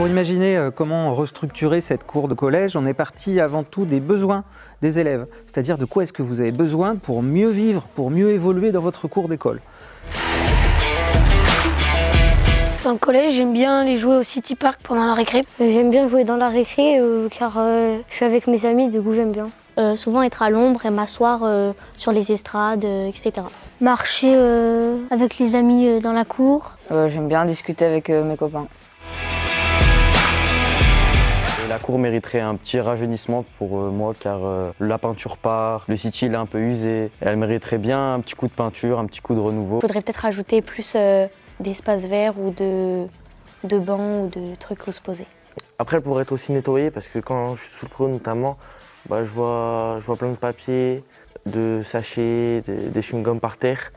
Pour imaginer comment restructurer cette cour de collège, on est parti avant tout des besoins des élèves, c'est-à-dire de quoi est-ce que vous avez besoin pour mieux vivre, pour mieux évoluer dans votre cours d'école. Dans le collège, j'aime bien aller jouer au City Park pendant la récré. J'aime bien jouer dans la récré car je suis avec mes amis, du coup j'aime bien. Souvent être à l'ombre et m'asseoir sur les estrades, etc. Marcher avec les amis dans la cour. J'aime bien discuter avec mes copains. La cour mériterait un petit rajeunissement pour moi car la peinture part, le City il est un peu usé. Elle mériterait bien un petit coup de peinture, un petit coup de renouveau. Il faudrait peut-être rajouter plus d'espaces verts ou de bancs ou de trucs où se poser. Après, elle pourrait être aussi nettoyée parce que quand je suis sous le préau notamment, je vois plein de papiers, de sachets, des chewing-gums par terre.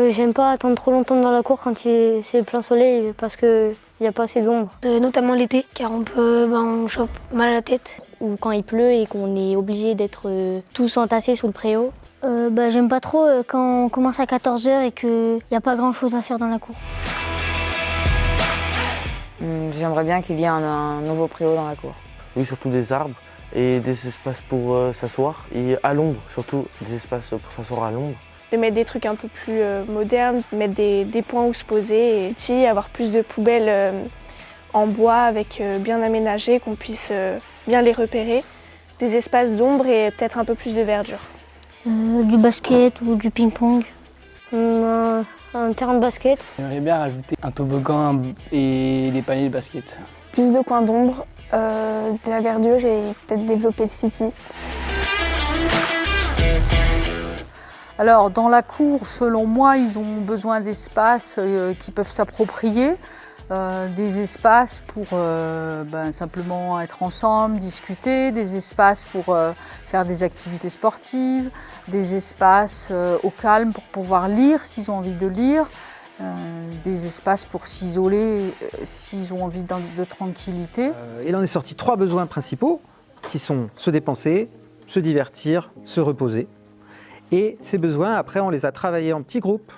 J'aime pas attendre trop longtemps dans la cour quand c'est plein soleil parce qu'il n'y a pas assez d'ombre. Notamment l'été, car on chope mal à la tête. Ou quand il pleut et qu'on est obligé d'être tous entassés sous le préau. J'aime pas trop quand on commence à 14 h et qu'il n'y a pas grand chose à faire dans la cour. J'aimerais bien qu'il y ait un nouveau préau dans la cour. Oui, surtout des arbres et des espaces pour s'asseoir et à l'ombre, surtout des espaces pour s'asseoir à l'ombre. De mettre des trucs un peu plus modernes, mettre des points où se poser et avoir plus de poubelles en bois avec bien aménagées, qu'on puisse bien les repérer. Des espaces d'ombre et peut-être un peu plus de verdure. Du basket ou du ping-pong. Un terrain de basket. J'aimerais bien rajouter un toboggan et des paniers de basket. Plus de coins d'ombre, de la verdure et peut-être développer le City. Alors dans la cour, selon moi, ils ont besoin d'espaces qui peuvent s'approprier, des espaces pour simplement être ensemble, discuter, des espaces pour faire des activités sportives, des espaces au calme pour pouvoir lire s'ils ont envie de lire, des espaces pour s'isoler s'ils ont envie de tranquillité. Il en est sorti 3 besoins principaux qui sont se dépenser, se divertir, se reposer. Et ces besoins, après, on les a travaillés en petits groupes.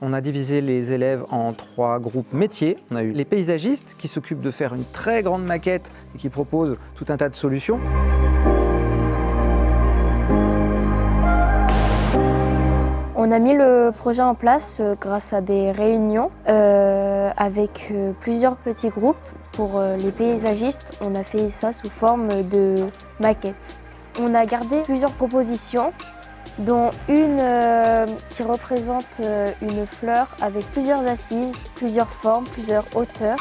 On a divisé les élèves en 3 groupes métiers. On a eu les paysagistes qui s'occupent de faire une très grande maquette et qui proposent tout un tas de solutions. On a mis le projet en place grâce à des réunions avec plusieurs petits groupes. Pour les paysagistes, on a fait ça sous forme de maquette. On a gardé plusieurs propositions, dont une qui représente une fleur avec plusieurs assises, plusieurs formes, plusieurs hauteurs.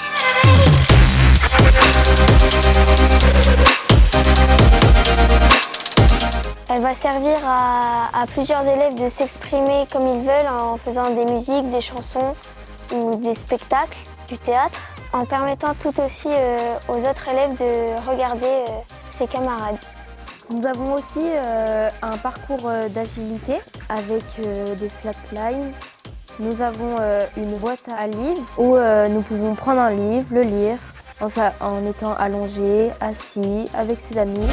Elle va servir à plusieurs élèves de s'exprimer comme ils veulent en faisant des musiques, des chansons ou des spectacles, du théâtre, en permettant tout aussi aux autres élèves de regarder ses camarades. Nous avons aussi un parcours d'agilité avec des slacklines. Nous avons une boîte à livres où nous pouvons prendre un livre, le lire en étant allongé, assis, avec ses amis.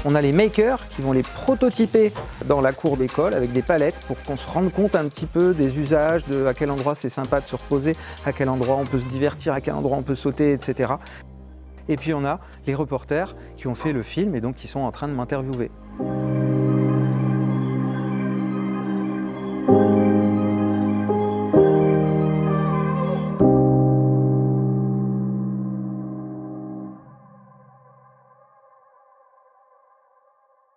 On a les makers qui vont les prototyper dans la cour d'école avec des palettes pour qu'on se rende compte un petit peu des usages, de à quel endroit c'est sympa de se reposer, à quel endroit on peut se divertir, à quel endroit on peut sauter, etc. Et puis on a les reporters qui ont fait le film et donc qui sont en train de m'interviewer.